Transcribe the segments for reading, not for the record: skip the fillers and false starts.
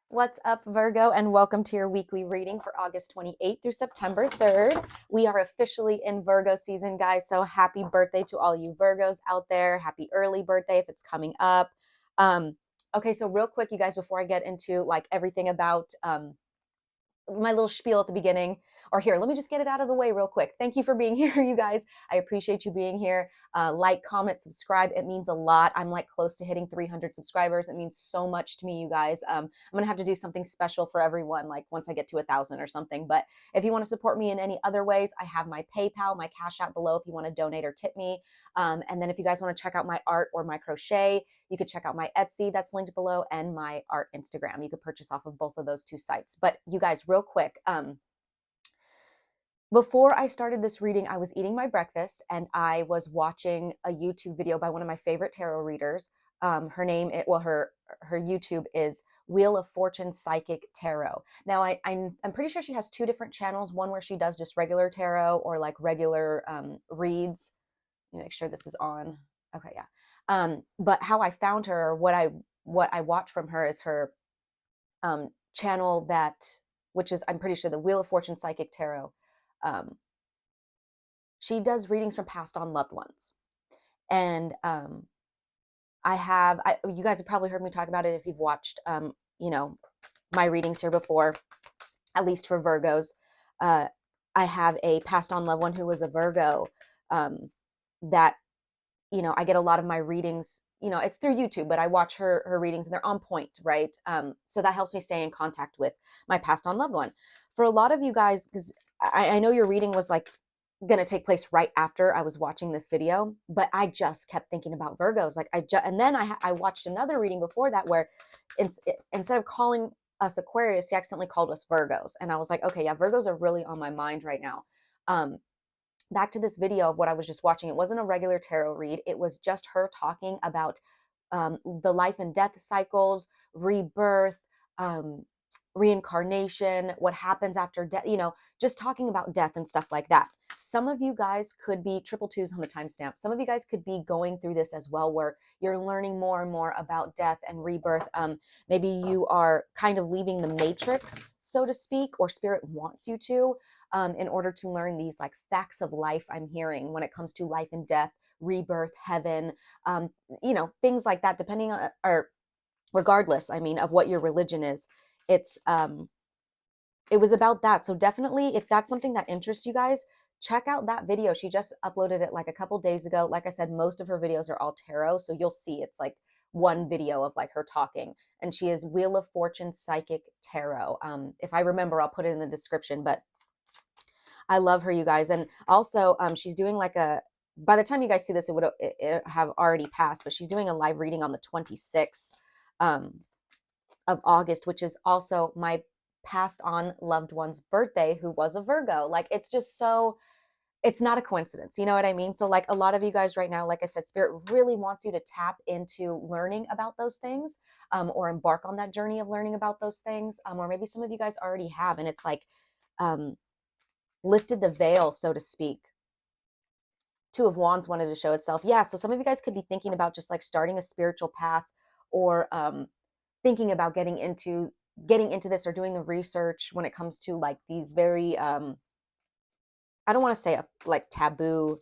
What's up, Virgo, and welcome to your weekly reading for August 28th through September 3rd. We are officially in Virgo season, guys, so happy birthday to all you Virgos out there. Happy early birthday if it's coming up. Okay, so real quick, you guys, before I get into like everything about my little spiel at the beginning, or here, let me just get it out of the way real quick. Thank you for being here, you guys. I appreciate you being here. Like, comment, subscribe. It means a lot. I'm like close to hitting 300 subscribers. It means so much to me, you guys. I'm gonna have to do something special for everyone, like once I get to 1,000 or something. But if you want to support me in any other ways, I have my PayPal, my Cash App below if you want to donate or tip me. And then if you guys want to check out my art or my crochet, you could check out my Etsy that's linked below and my art Instagram. You could purchase off of both of those two sites. But you guys, real quick, before I started this reading, I was eating my breakfast and I was watching a YouTube video by one of my favorite tarot readers. Her YouTube is Wheel of Fortune Psychic Tarot. Now, I'm pretty sure she has two different channels. One where she does just regular tarot or like regular reads. Let me make sure this is on. Okay, yeah. But how I found her, what I watch from her is her channel which is, I'm pretty sure, the Wheel of Fortune Psychic Tarot. She does readings from passed on loved ones, and you guys have probably heard me talk about it if you've watched you know my readings here before, at least for Virgos. I have a passed on loved one who was a Virgo, that I get a lot of my readings, it's through YouTube, but I watch her readings and they're on point, right? So that helps me stay in contact with my passed on loved one. For a lot of you guys, because I know your reading was like going to take place right after I was watching this video, but I just kept thinking about Virgos. And then I watched another reading before that where instead of calling us Aquarius, he accidentally called us Virgos. And I was like, okay, yeah, Virgos are really on my mind right now. Back to this video of what I was just watching. It wasn't a regular tarot read. It was just her talking about the life and death cycles, rebirth, reincarnation, what happens after death, just talking about death and stuff like that. Some of you guys could be triple twos on the timestamp. Some of you guys could be going through this as well, where you're learning more and more about death and rebirth. Maybe you are kind of leaving the matrix, so to speak, or spirit wants you to, in order to learn these like facts of life I'm hearing when it comes to life and death, rebirth, heaven, things like that, depending on, or regardless, I mean, of what your religion is. It's it was about that. So definitely, if that's something that interests you guys, check out that video. She just uploaded it like a couple days ago. Like I said, most of her videos are all tarot, so you'll see it's like one video of like her talking, and she is Wheel of Fortune Psychic Tarot. If I remember, I'll put it in the description. But I love her, you guys. And also, she's doing like by the time you guys see this, it have already passed, but she's doing a live reading on the 26th of August, which is also my passed on loved one's birthday, who was a Virgo. Like, it's just so, it's not a coincidence. You know what I mean? So like a lot of you guys right now, like I said, Spirit really wants you to tap into learning about those things, or embark on that journey of learning about those things. Or maybe some of you guys already have, and it's like, lifted the veil, so to speak. Two of Wands wanted to show itself. Yeah, so some of you guys could be thinking about just like starting a spiritual path, or thinking about getting into this, or doing the research when it comes to like these very I don't want to say like taboo,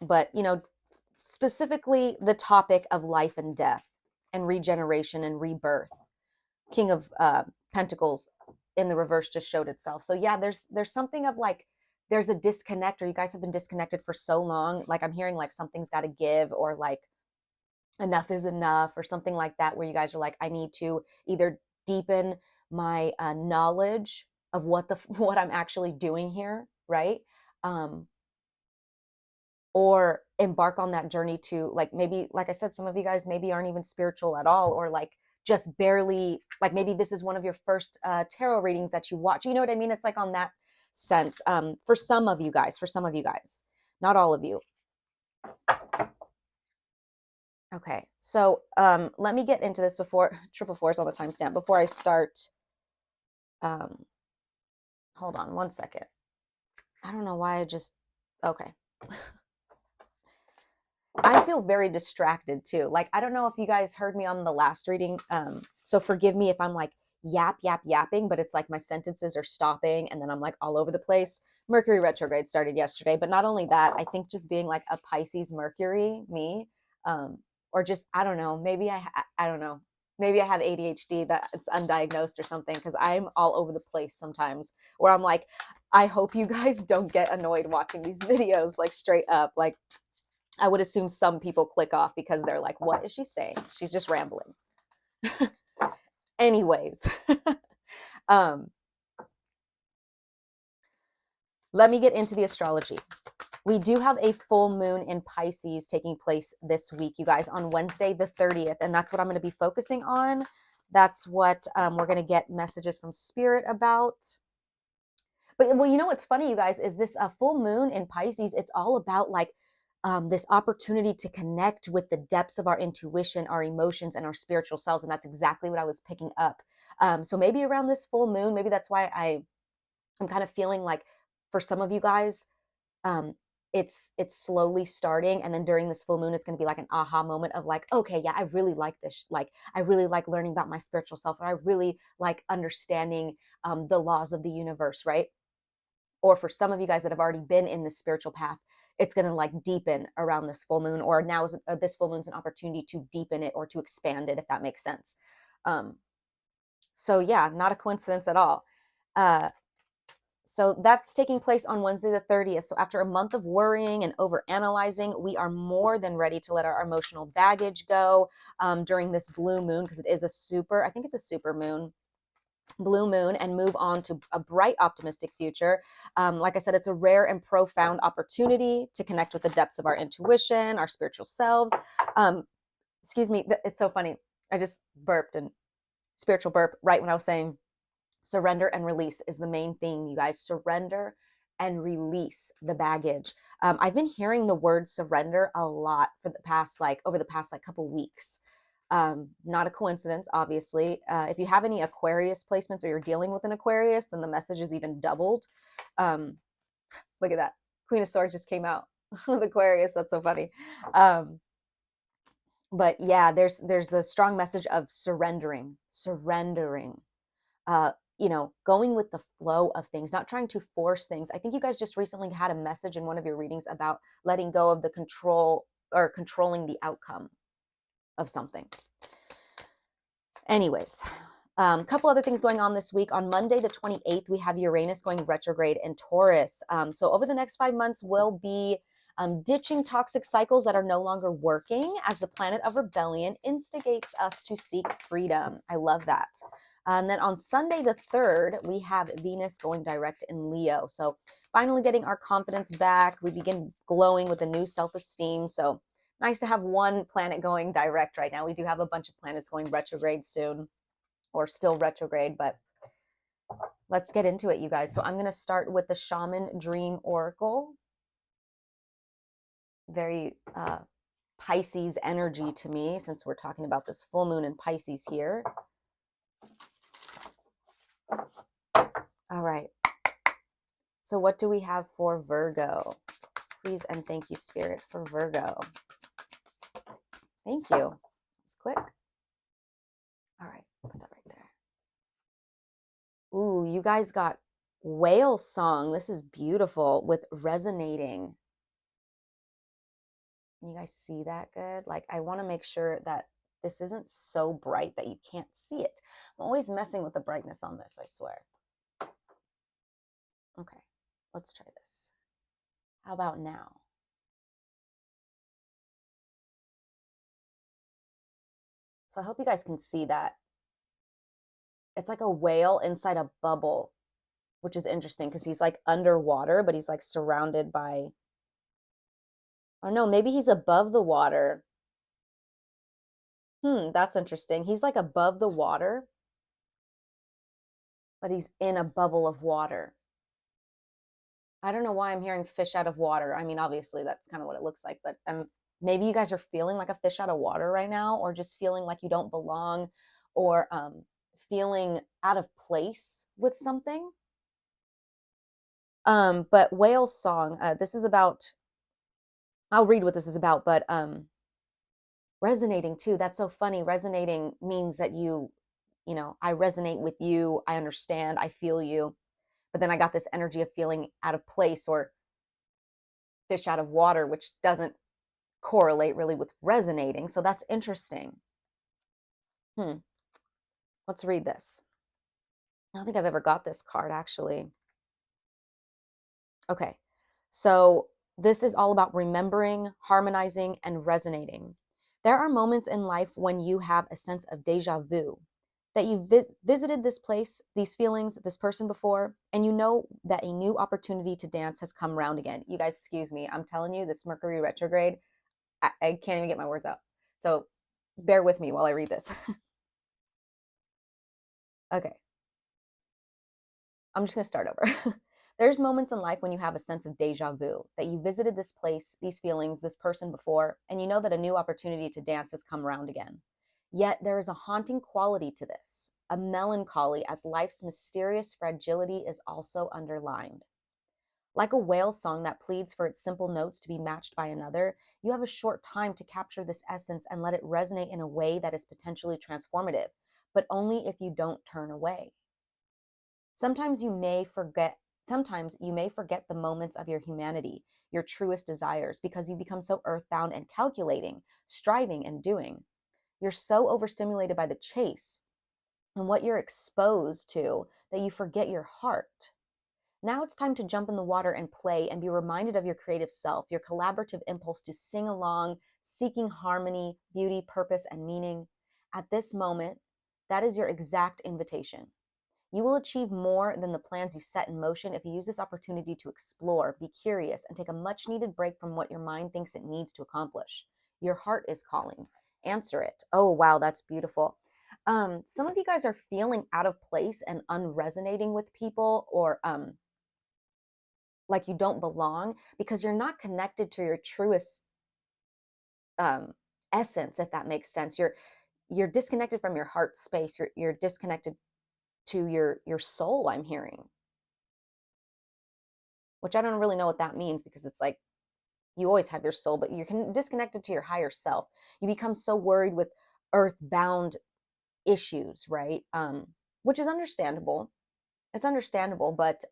but specifically the topic of life and death and regeneration and rebirth. King of Pentacles in the reverse just showed itself. So yeah, there's something of like, there's a disconnect, or you guys have been disconnected for so long. Like, I'm hearing like something's got to give, or like enough is enough, or something like that, where you guys are like, I need to either deepen my knowledge of what I'm actually doing here, right? Or embark on that journey to, like, maybe, like I said, some of you guys maybe aren't even spiritual at all, or like just barely, like maybe this is one of your first tarot readings that you watch. You know what I mean? It's like on that sense, for some of you guys, not all of you. Okay, so let me get into this before triple fours on the timestamp before I start. Hold on one second. I don't know why I just, okay. I feel very distracted too. Like, I don't know if you guys heard me on the last reading. So forgive me if I'm like yapping, but it's like my sentences are stopping and then I'm like all over the place. Mercury retrograde started yesterday, but not only that, I think just being like a Pisces Mercury, me, um, or just, I don't know, maybe I don't know. Maybe I have ADHD that it's undiagnosed or something because I'm all over the place sometimes where I'm like, I hope you guys don't get annoyed watching these videos like straight up. Like, I would assume some people click off because they're like, what is she saying? She's just rambling. Anyways, um, let me get into the astrology. We do have a full moon in Pisces taking place this week, you guys, on Wednesday, the 30th. And that's what I'm going to be focusing on. That's what we're going to get messages from Spirit about. But well, you know what's funny, you guys, is this full moon in Pisces, it's all about like this opportunity to connect with the depths of our intuition, our emotions, and our spiritual selves. And that's exactly what I was picking up. So maybe around this full moon, maybe that's why I'm kind of feeling like for some of you guys, um, it's slowly starting, and then during this full moon, it's going to be like an aha moment of like, okay, yeah, I really like this. Like, I really like learning about my spiritual self, or I really like understanding the laws of the universe, right? Or for some of you guys that have already been in this spiritual path, it's going to like deepen around this full moon, or now is this full moon's an opportunity to deepen it or to expand it, if that makes sense. um so yeah, not a coincidence at all. uh so that's taking place on Wednesday the 30th. So after a month of worrying and over analyzing, we are more than ready to let our emotional baggage go during this blue moon, because it is a super, I think it's a super moon, blue moon, and move on to a bright, optimistic future. Like I said, it's a rare and profound opportunity to connect with the depths of our intuition, our spiritual selves. Um, Excuse me, it's so funny. I just burped and spiritual burp right when I was saying surrender and release is the main thing, you guys. Surrender and release the baggage. I've been hearing the word surrender a lot for the past, like over the past like couple weeks. Not a coincidence, obviously. If you have any Aquarius placements or you're dealing with an Aquarius, then the message is even doubled. Um, Look at that. Queen of Swords just came out with Aquarius. That's so funny. Um, but yeah, there's a strong message of surrendering, uh, going with the flow of things, not trying to force things. I think you guys just recently had a message in one of your readings about letting go of the control or controlling the outcome of something. Anyways, a couple other things going on this week. On Monday, the 28th, we have Uranus going retrograde in Taurus. So over the next 5 months, we'll be ditching toxic cycles that are no longer working as the planet of rebellion instigates us to seek freedom. I love that. And then on Sunday, the 3rd, we have Venus going direct in Leo. So finally getting our confidence back. We begin glowing with a new self-esteem. So nice to have one planet going direct right now. We do have a bunch of planets going retrograde soon, or still retrograde, but let's get into it, you guys. So I'm going to start with the Shaman Dream Oracle. Very Pisces energy to me, since we're talking about this full moon in Pisces here. All right. So what do we have for Virgo? Please and thank you, Spirit, for Virgo. Thank you. It's quick. All right. Put that right there. Ooh, you guys got Whale Song. This is beautiful with resonating. Can you guys see that good? Like, I want to make sure that this isn't so bright that you can't see it. I'm always messing with the brightness on this, I swear. Okay, let's try this. How about now? So I hope you guys can see that. It's like a whale inside a bubble, which is interesting because he's like underwater, but he's like surrounded by, oh no, maybe he's above the water. That's interesting. He's like above the water, but he's in a bubble of water. I don't know why I'm hearing fish out of water. I mean, obviously that's kind of what it looks like, but maybe you guys are feeling like a fish out of water right now, or just feeling like you don't belong, or feeling out of place with something. But Whale Song, this is about I'll read what this is about, but resonating too. That's so funny. Resonating means that you know, I resonate with you, I understand, I feel you. But then I got this energy of feeling out of place or fish out of water, which doesn't correlate really with resonating. So that's interesting. Hmm. Let's read this. I don't think I've ever got this card actually. Okay. So this is all about remembering, harmonizing, and resonating. There are moments in life when you have a sense of deja vu, that you visited this place, these feelings, this person before, and you know that a new opportunity to dance has come round again. You guys, excuse me. I'm telling you, this Mercury retrograde, I can't even get my words out. So bear with me while I read this. Okay. I'm just going to start over. There's moments in life when you have a sense of deja vu, that you visited this place, these feelings, this person before, and you know that a new opportunity to dance has come around again. Yet there is a haunting quality to this, a melancholy, as life's mysterious fragility is also underlined. Like a whale song that pleads for its simple notes to be matched by another, you have a short time to capture this essence and let it resonate in a way that is potentially transformative, but only if you don't turn away. Sometimes you may forget Sometimes you may forget the moments of your humanity, your truest desires, because you become so earthbound and calculating, striving and doing. You're so overstimulated by the chase and what you're exposed to that you forget your heart. Now it's time to jump in the water and play and be reminded of your creative self, your collaborative impulse to sing along, seeking harmony, beauty, purpose, and meaning. At this moment, that is your exact invitation. You will achieve more than the plans you set in motion if you use this opportunity to explore, be curious, and take a much needed break from what your mind thinks it needs to accomplish. Your heart is calling. Answer it. Oh, wow, that's beautiful. Some of you guys are feeling out of place and unresonating with people, or like you don't belong because you're not connected to your truest um, essence, if that makes sense. You're disconnected from your heart space. You're disconnected to your soul. I'm hearing, which I don't really know what that means because it's like you always have your soul, but you're disconnected to your higher self. You become so worried with earthbound issues, right? Which is understandable. It's understandable, but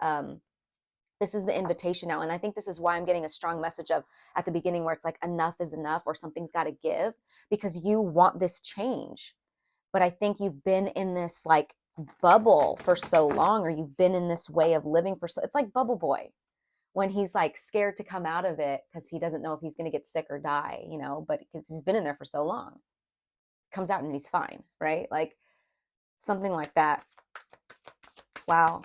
this is the invitation now. And I think this is why I'm getting a strong message of at the beginning where it's like enough is enough or something's got to give because you want this change. But I think you've been in this like bubble for so long, or you've been in this way of living for so it's like Bubble Boy when he's like scared to come out of it because he doesn't know if he's going to get sick or die, you know, but because he's been in there for so long, comes out and he's fine, right? Like something like that. Wow.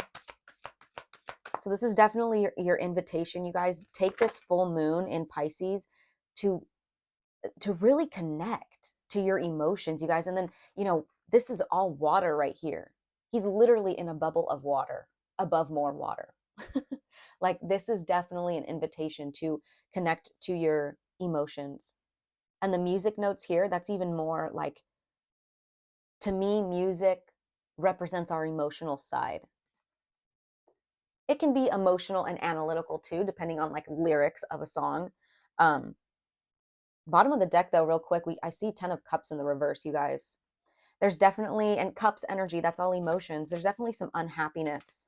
So this is definitely your invitation. You guys take this full moon in Pisces to really connect to your emotions, you guys. And then, you know, this is all water right here. He's literally in a bubble of water above more water. Like this is definitely an invitation to connect to your emotions. And the music notes here, that's even more like, to me, music represents our emotional side. It can be emotional and analytical too, depending on like lyrics of a song. Um, Bottom of the deck though, real quick, I see 10 of cups in the reverse, you guys. There's definitely, and cups energy, that's all emotions. There's definitely some unhappiness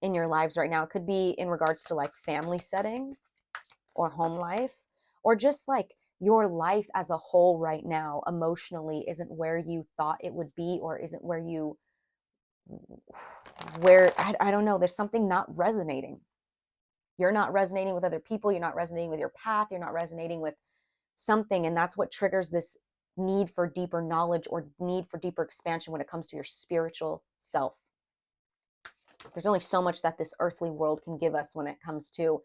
in your lives right now. It could be in regards to like family setting or home life, or just like your life as a whole right now emotionally isn't where you thought it would be, or isn't I don't know, there's something not resonating. You're not resonating with other people, you're not resonating with your path, you're not resonating with something, and that's what triggers this need for deeper knowledge or need for deeper expansion when it comes to your spiritual self. There's only so much that this earthly world can give us when it comes to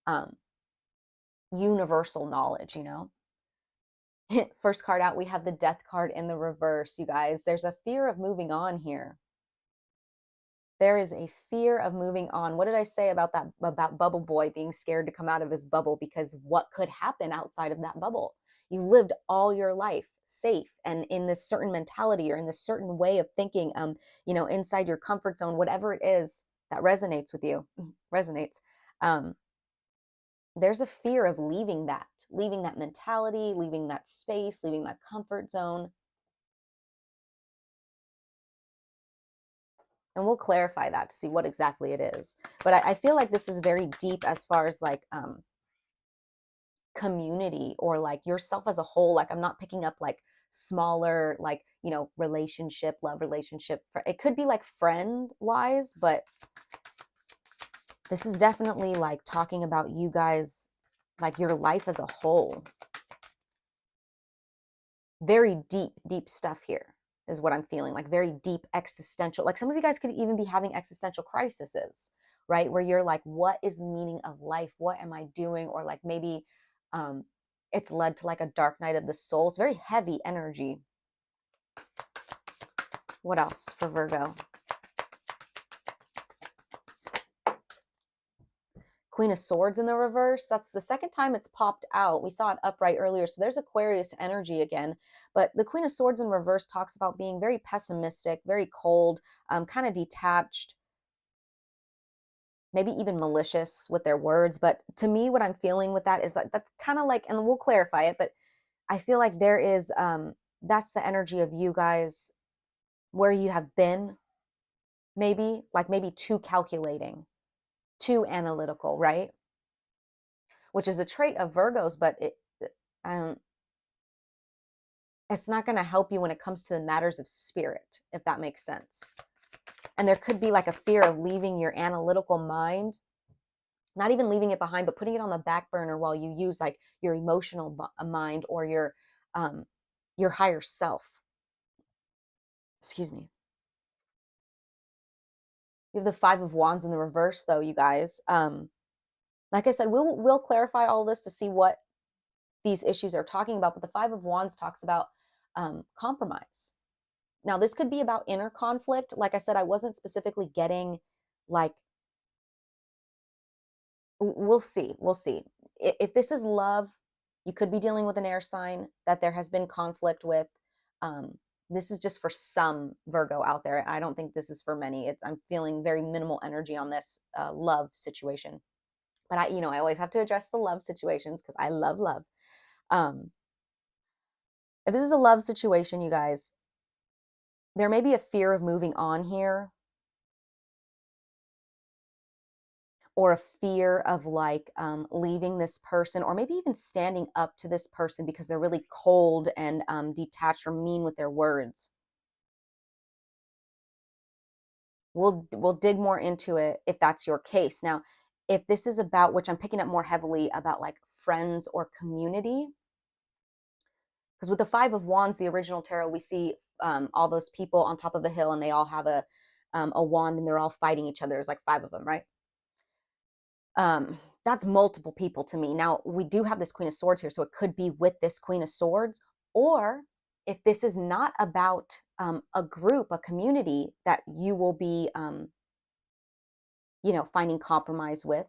um, universal knowledge, you know. First card out, we have the death card in the reverse, you guys. There's a fear of moving on here. There is a fear of moving on. What did I say about that, about Bubble Boy being scared to come out of his bubble because what could happen outside of that bubble? You lived all your life safe and in this certain mentality or in this certain way of thinking, you know, inside your comfort zone, whatever it is that resonates with you, resonates. Um, there's a fear of leaving that mentality, leaving that space, leaving that comfort zone. And we'll clarify that to see what exactly it is. But I feel like this is very deep as far as like community or like yourself as a whole. Like I'm not picking up like smaller, like, you know, relationship, love relationship. It could be like friend wise, but this is definitely like talking about you guys, like your life as a whole. Very deep, deep stuff here is what I'm feeling, like very deep existential. Like some of you guys could even be having existential crises, right? Where you're like, what is the meaning of life? What am I doing? Or like maybe um, it's led to like a dark night of the soul. It's very heavy energy. What else for Virgo? Queen of Swords in the reverse. That's the second time it's popped out. We saw it upright earlier. So there's Aquarius energy again. But the Queen of Swords in reverse talks about being very pessimistic, very cold, kind of detached, maybe even malicious with their words. But to me, what I'm feeling with that is that that's kind of like, and we'll clarify it, but I feel like there is, that's the energy of you guys where you have been maybe, like maybe too calculating, too analytical, right? Which is a trait of Virgos, but um, it's not going to help you when it comes to the matters of spirit, if that makes sense. And there could be like a fear of leaving your analytical mind, not even leaving it behind, but putting it on the back burner while you use like your emotional mind or your higher self. Excuse me. You have the Five of Wands in the reverse, though, you guys. Like I said, we'll clarify all this to see what these issues are talking about. But the Five of Wands talks about compromise. Now, this could be about inner conflict. Like I said, I wasn't specifically getting like, we'll see. We'll see. If this is love, you could be dealing with an air sign that there has been conflict with. This is just for some Virgo out there. I don't think this is for many. I'm feeling very minimal energy on this love situation. But I always have to address the love situations because I love love. Um, if this is a love situation, you guys, there may be a fear of moving on here, or a fear of like leaving this person, or maybe even standing up to this person because they're really cold and detached or mean with their words. We'll dig more into it if that's your case. Now, if this is about, which I'm picking up more heavily about like friends or community, because with the Five of Wands, the original tarot, we see all those people on top of a hill and they all have a wand and they're all fighting each other. There's like five of them, right? That's multiple people to me. Now, we do have this Queen of Swords here, so it could be with this Queen of Swords, or if this is not about a group, a community that you will be, finding compromise with.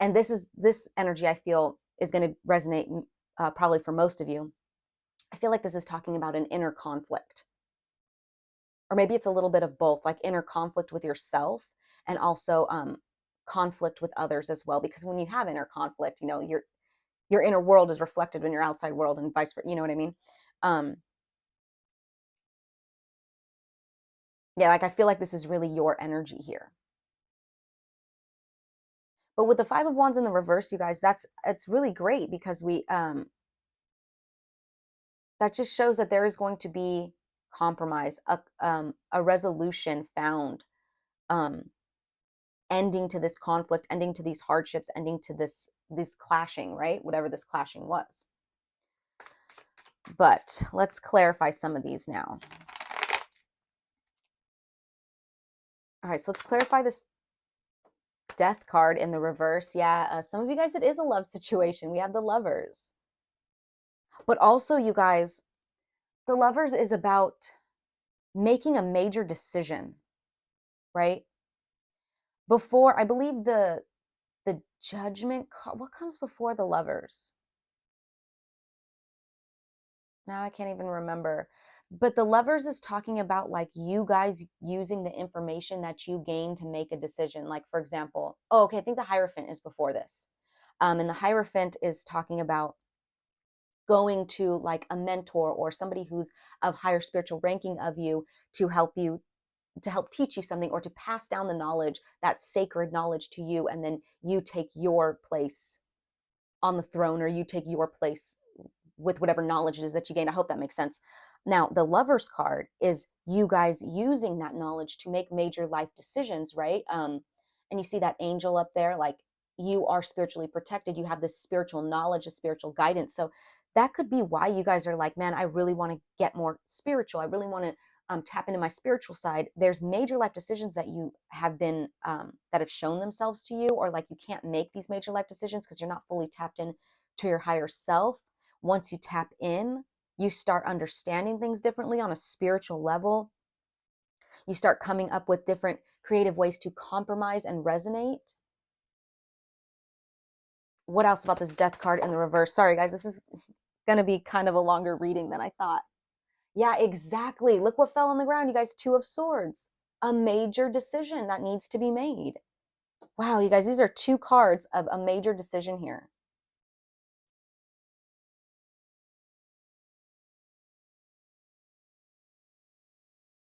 And this energy I feel is going to resonate probably for most of you. I feel like this is talking about an inner conflict, or maybe it's a little bit of both, like inner conflict with yourself and also conflict with others as well. Because when you have inner conflict, your inner world is reflected in your outside world and vice versa. You know what I mean? Um, yeah, like I feel like this is really your energy here. But with the Five of Wands in the reverse, you guys, it's really great because that just shows that there is going to be compromise, a resolution found, um, ending to this conflict, ending to these hardships, ending to this clashing, right? Whatever this clashing was. But let's clarify some of these now. All right, so let's clarify this Death card in the reverse. Yeah, some of you guys, it is a love situation. We have the Lovers. But also, you guys, the Lovers is about making a major decision, right? Before, I believe the Judgment card, what comes before the Lovers? Now I can't even remember. But the Lovers is talking about like you guys using the information that you gain to make a decision. Like, for example, oh, okay, I think the Hierophant is before this. And the Hierophant is talking about going to like a mentor or somebody who's of higher spiritual ranking of you to help you, to help teach you something, or to pass down the knowledge, that sacred knowledge to you, and then you take your place on the throne, or you take your place with whatever knowledge it is that you gained. I hope that makes sense. Now, the Lover's card is you guys using that knowledge to make major life decisions, right? And you see that angel up there, like you are spiritually protected. You have this spiritual knowledge, a spiritual guidance. So that could be why you guys are like, man, I really want to get more spiritual. I really want to tap into my spiritual side. There's major life decisions that you have been that have shown themselves to you, or like you can't make these major life decisions because you're not fully tapped in to your higher self. Once you tap in, you start understanding things differently on a spiritual level. You start coming up with different creative ways to compromise and resonate. What else about this Death card in the reverse? Sorry, guys, this is going to be kind of a longer reading than I thought. Yeah, exactly. Look what fell on the ground, you guys. Two of Swords. A major decision that needs to be made. Wow, you guys, these are two cards of a major decision here.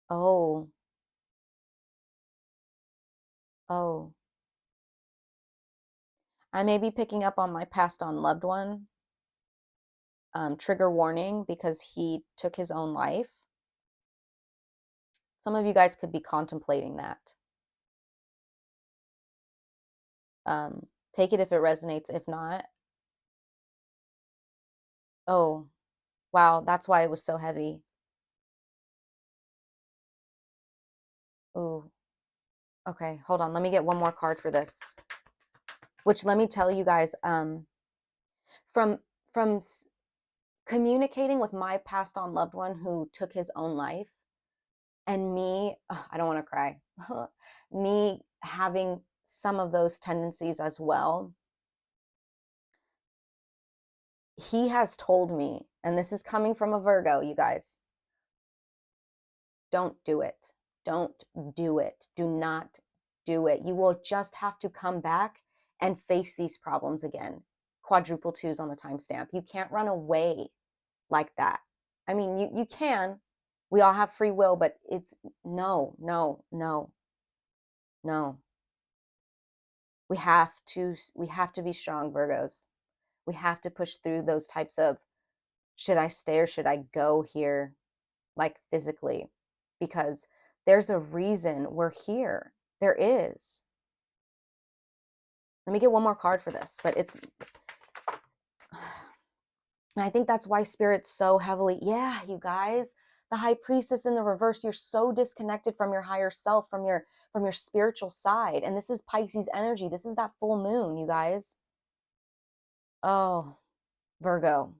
Oh, oh. I may be picking up on my passed on loved one. Trigger warning, because he took his own life. Some of you guys could be contemplating that. Take it if it resonates. If not, oh, wow, that's why it was so heavy. Ooh, okay, hold on. Let me get one more card for this. Which, let me tell you guys, from from communicating with my passed on loved one who took his own life, and me, I don't want to cry, me having some of those tendencies as well. He has told me, and this is coming from a Virgo, you guys, don't do it. Don't do it. Do not do it. You will just have to come back and face these problems again. Quadruple twos on the timestamp. You can't run away like that. I mean, you can. We all have free will, but it's no, no, no, no. We have to be strong, Virgos. We have to push through those types of, should I stay or should I go here, like physically, because there's a reason we're here. There is. Let me get one more card for this, but it's, and I think that's why Spirit's so heavily, yeah, you guys, the High Priestess in the reverse, you're so disconnected from your higher self, from your spiritual side. And this is Pisces energy. This is that full moon, you guys. Oh, Virgo.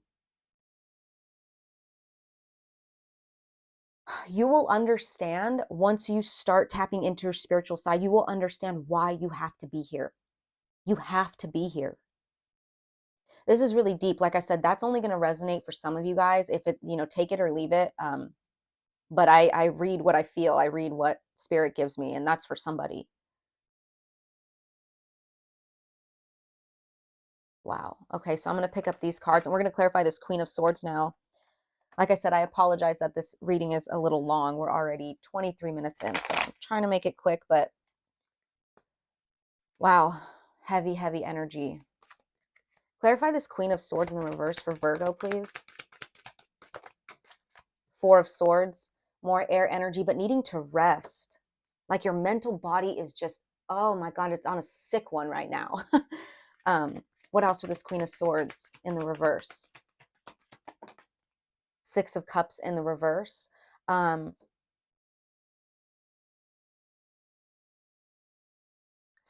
You will understand once you start tapping into your spiritual side, you will understand why you have to be here. You have to be here. This is really deep. Like I said, that's only going to resonate for some of you guys. If it, take it or leave it. But I read what I feel. I read what Spirit gives me, and that's for somebody. Wow. Okay, so I'm going to pick up these cards, and we're going to clarify this Queen of Swords now. Like I said, I apologize that this reading is a little long. We're already 23 minutes in, so I'm trying to make it quick, but wow, heavy, heavy energy. Clarify this Queen of Swords in the reverse for Virgo, please. Four of Swords, more air energy, but needing to rest. Like your mental body is just, oh my God, it's on a sick one right now. What else with this Queen of Swords in the reverse? Six of Cups in the reverse. Some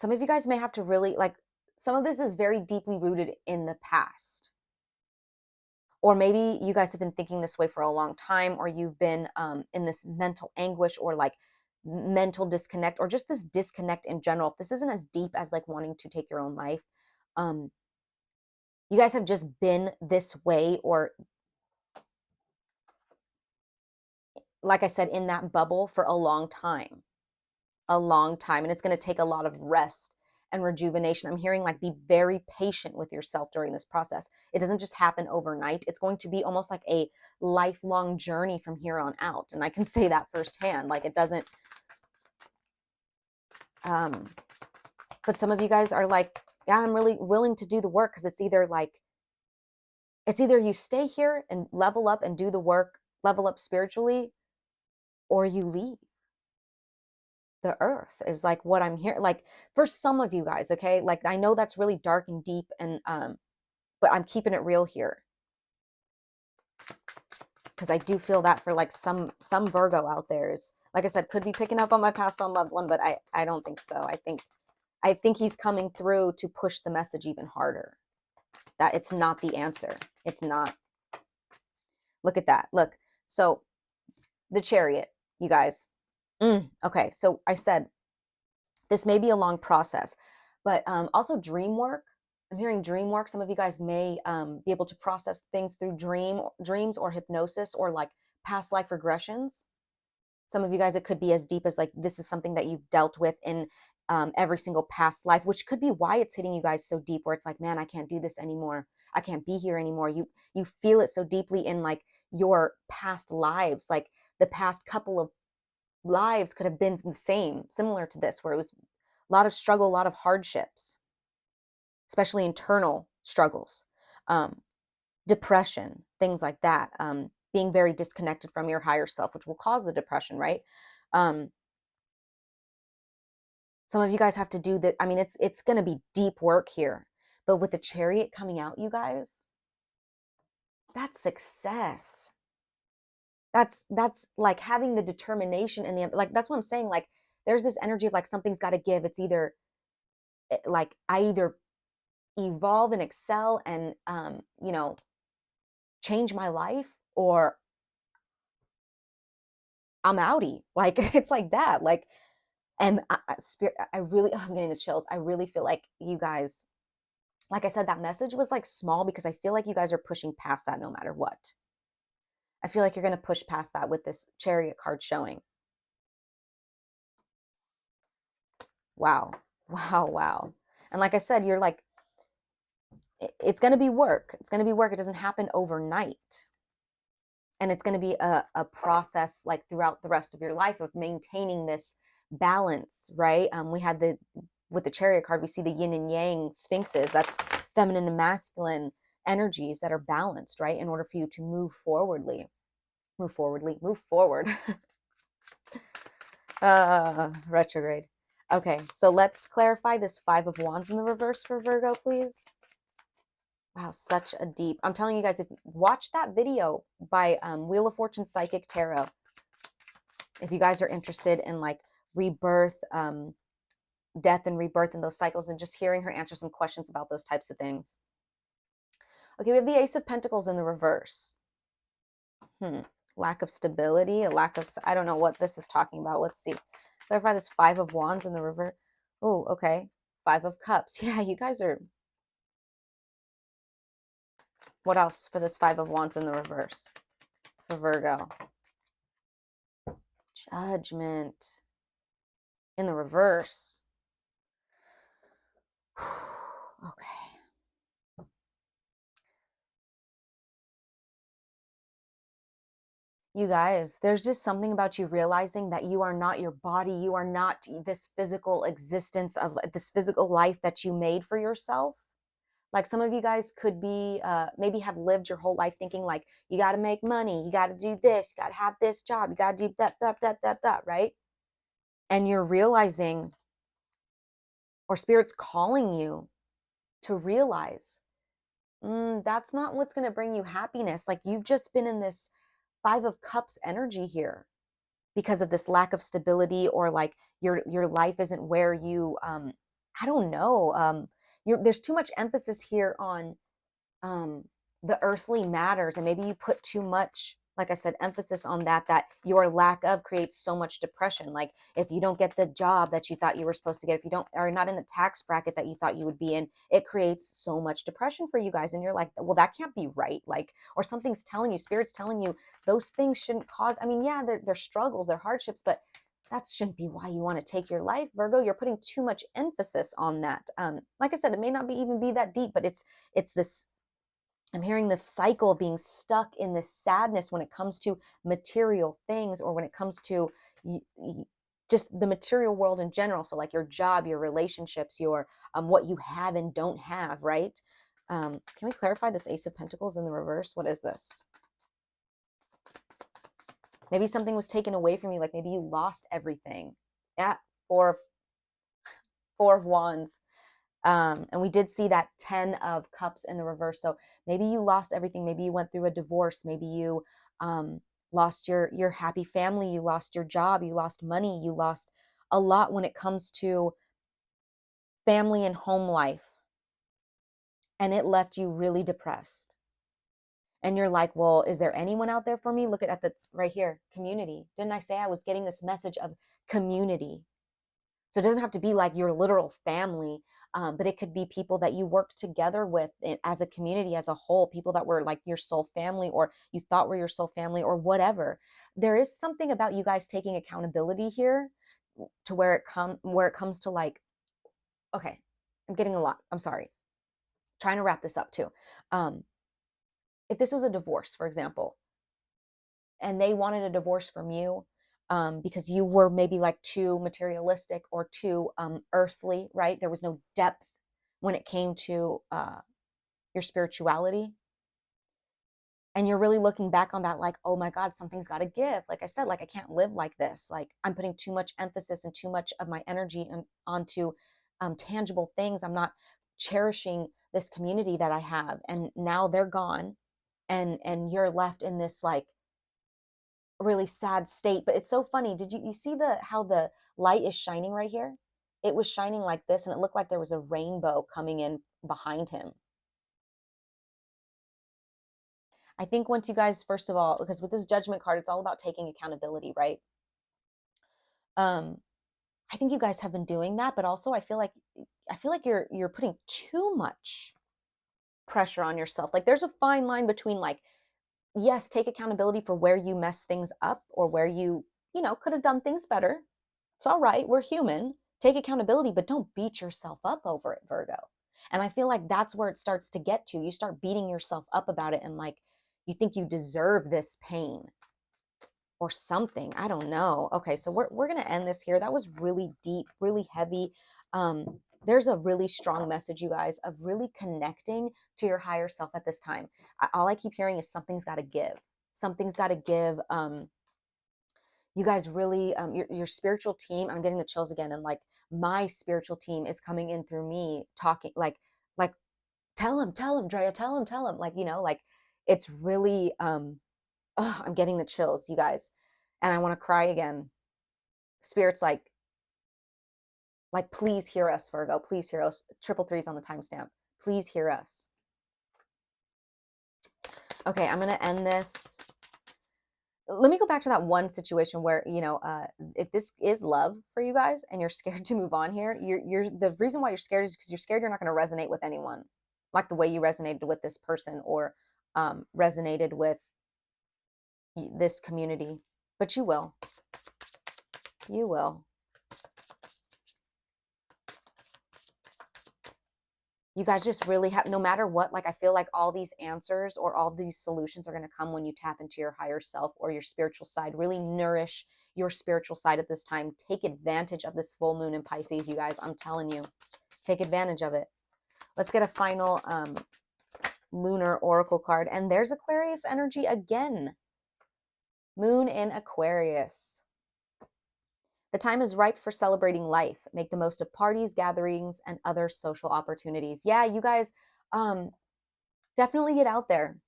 of you guys may have to really, like, some of this is very deeply rooted in the past. Or maybe you guys have been thinking this way for a long time, or you've been in this mental anguish, or like mental disconnect, or just this disconnect in general. If this isn't as deep as like wanting to take your own life, you guys have just been this way, or like I said, in that bubble for a long time. And it's going to take a lot of rest and rejuvenation. I'm hearing like be very patient with yourself during this process. It doesn't just happen overnight. It's going to be almost like a lifelong journey from here on out. And I can say that firsthand. Like it doesn't, but some of you guys are like, yeah, I'm really willing to do the work, because it's either you stay here and level up and do the work, level up spiritually, or you leave the earth, is like what I'm hearing. Like for some of you guys, okay, like I know that's really dark and deep, and but I'm keeping it real here, because I do feel that for like some Virgo out there is, like I said, could be picking up on my past on loved one, but I don't think so. I think he's coming through to push the message even harder, that it's not the answer. It's not. Look at that. Look. So the Chariot, you guys. Okay. So I said this may be a long process, but also dream work. I'm hearing dream work. Some of you guys may be able to process things through dreams or hypnosis, or like past life regressions. Some of you guys, it could be as deep as like this is something that you've dealt with in every single past life, which could be why it's hitting you guys so deep, where it's like, man, I can't do this anymore. I can't be here anymore. You feel it so deeply in like your past lives, like the past couple of lives could have been the similar to this, where it was a lot of struggle, a lot of hardships, especially internal struggles, depression, things like that, being very disconnected from your higher self, which will cause the depression, right? Some of you guys have to do that. I mean, it's going to be deep work here, but with the Chariot coming out, you guys, that's success. That's like having the determination and the, like, that's what I'm saying. Like there's this energy of like something's got to give. It's either like I either evolve and excel and change my life, or I'm outie. Like it's like that. Like, and I really, I'm getting the chills. I really feel like you guys, like I said, that message was like small, because I feel like you guys are pushing past that no matter what. I feel like you're going to push past that with this Chariot card showing. Wow. Wow. Wow. And like I said, you're like, it's going to be work. It's going to be work. It doesn't happen overnight. And it's going to be a process like throughout the rest of your life of maintaining this balance, right? We had with the Chariot card, we see the yin and yang sphinxes. That's feminine and masculine energies that are balanced, right? In order for you to move forward. Retrograde. Okay, so let's clarify this Five of Wands in the reverse for Virgo, please. Wow, such a deep. I'm telling you guys, if watch that video by Wheel of Fortune Psychic Tarot, if you guys are interested in like rebirth, death and rebirth and those cycles, and just hearing her answer some questions about those types of things. Okay, we have the Ace of Pentacles in the reverse. Lack of stability, a lack of, I don't know what this is talking about. Let's see. Clarify this Five of Wands in the reverse. Oh, okay. Five of Cups. Yeah, you guys are. What else for this Five of Wands in the reverse for Virgo? Judgment in the reverse. Okay. You guys, there's just something about you realizing that you are not your body. You are not this physical existence of this physical life that you made for yourself. Like some of you guys could be, maybe have lived your whole life thinking like, you got to make money, you got to do this, you got to have this job, you got to do that, right? And you're realizing, or Spirit's calling you to realize, that's not what's going to bring you happiness. Like you've just been in this Five of Cups energy here because of this lack of stability, or like your life isn't where you, I don't know, there's too much emphasis here on the earthly matters, and maybe you put too much, like I said, emphasis on that your lack of creates so much depression. Like if you don't get the job that you thought you were supposed to get, if you don't, are not in the tax bracket that you thought you would be in, it creates so much depression for you guys. And you're like, well, that can't be right. Like, or something's telling you, Spirit's telling you those things shouldn't cause, I mean, yeah, they're struggles, they're hardships, but that shouldn't be why you want to take your life, Virgo. You're putting too much emphasis on that. Like I said, it may not be even be that deep, but it's this. I'm hearing this cycle of being stuck in this sadness when it comes to material things, or when it comes to just the material world in general. So like your job, your relationships, your what you have and don't have, right? Can we clarify this Ace of Pentacles in the reverse? What is this? Maybe something was taken away from you, like maybe you lost everything. Yeah, four of Wands. And we did see that 10 of Cups in the reverse. So maybe you lost everything. Maybe you went through a divorce. Maybe you lost your happy family. You lost your job. You lost money. You lost a lot when it comes to family and home life. And it left you really depressed. And you're like, well, is there anyone out there for me? Look at that's right here, community. Didn't I say I was getting this message of community? So it doesn't have to be like your literal family, but it could be people that you work together with as a community as a whole, people that were like your soul family, or you thought were your soul family, or whatever. There is something about you guys taking accountability here, to where it comes to like, okay, I'm getting a lot. I'm sorry. Trying to wrap this up too. If this was a divorce, for example, and they wanted a divorce from you, because you were maybe like too materialistic or too earthly, right? There was no depth when it came to your spirituality. And you're really looking back on that like, oh my God, something's got to give. Like I said, like I can't live like this. Like I'm putting too much emphasis and too much of my energy onto tangible things. I'm not cherishing this community that I have. And now they're gone. And you're left in this like really sad state. But it's so funny. Did you see the how the light is shining right here? It was shining like this, and it looked like there was a rainbow coming in behind him. I think once you guys, first of all, because with this judgment card, it's all about taking accountability, right? um I think you guys have been doing that, but also I feel like you're putting too much pressure on yourself. Like there's a fine line between like, yes, take accountability for where you mess things up, or where you could have done things better. It's all right. We're human. Take accountability, but don't beat yourself up over it, Virgo. And I feel like that's where it starts to get to. You start beating yourself up about it, and like you think you deserve this pain or something. I don't know. Okay, so we're gonna end this here. That was really deep, really heavy. There's a really strong message, you guys, of really connecting to your higher self at this time. All I keep hearing is something's got to give. Something's got to give. You guys really, your spiritual team. I'm getting the chills again, and like my spiritual team is coming in through me, talking like, tell him, Drea, tell him, like it's really. Oh, I'm getting the chills, you guys, and I want to cry again. Spirit's like, please hear us, Virgo. Please hear us. Triple threes on the timestamp. Please hear us. Okay, I'm gonna end this. Let me go back to that one situation where if this is love for you guys and you're scared to move on here, you're the reason why you're scared is because you're scared you're not going to resonate with anyone like the way you resonated with this person, or resonated with this community. But you will. You will. You guys just really have, no matter what, like I feel like all these answers or all these solutions are going to come when you tap into your higher self or your spiritual side. Really nourish your spiritual side at this time. Take advantage of this full moon in Pisces, you guys. I'm telling you, take advantage of it. Let's get a final lunar oracle card. And there's Aquarius energy again. Moon in Aquarius. The time is ripe for celebrating life. Make the most of parties, gatherings, and other social opportunities. Yeah, you guys, definitely get out there.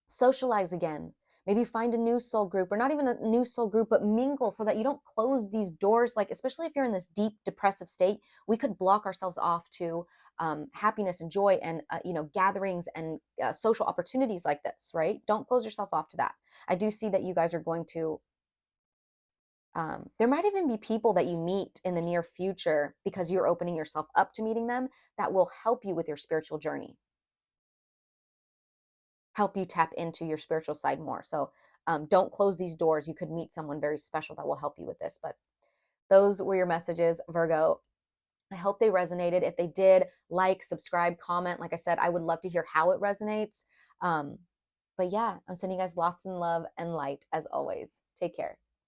Socialize again. Maybe find a new soul group, or not even a new soul group, but mingle, so that you don't close these doors. Like, especially if you're in this deep depressive state, we could block ourselves off to happiness and joy and, gatherings and social opportunities like this, right? Don't close yourself off to that. I do see that you guys are going to there might even be people that you meet in the near future, because you're opening yourself up to meeting them, that will help you with your spiritual journey, help you tap into your spiritual side more. So don't close these doors. You could meet someone very special that will help you with this. But those were your messages, Virgo. I hope they resonated. If they did, like, subscribe, comment. Like I said, I would love to hear how it resonates. But yeah, I'm sending you guys lots of love and light as always. Take care.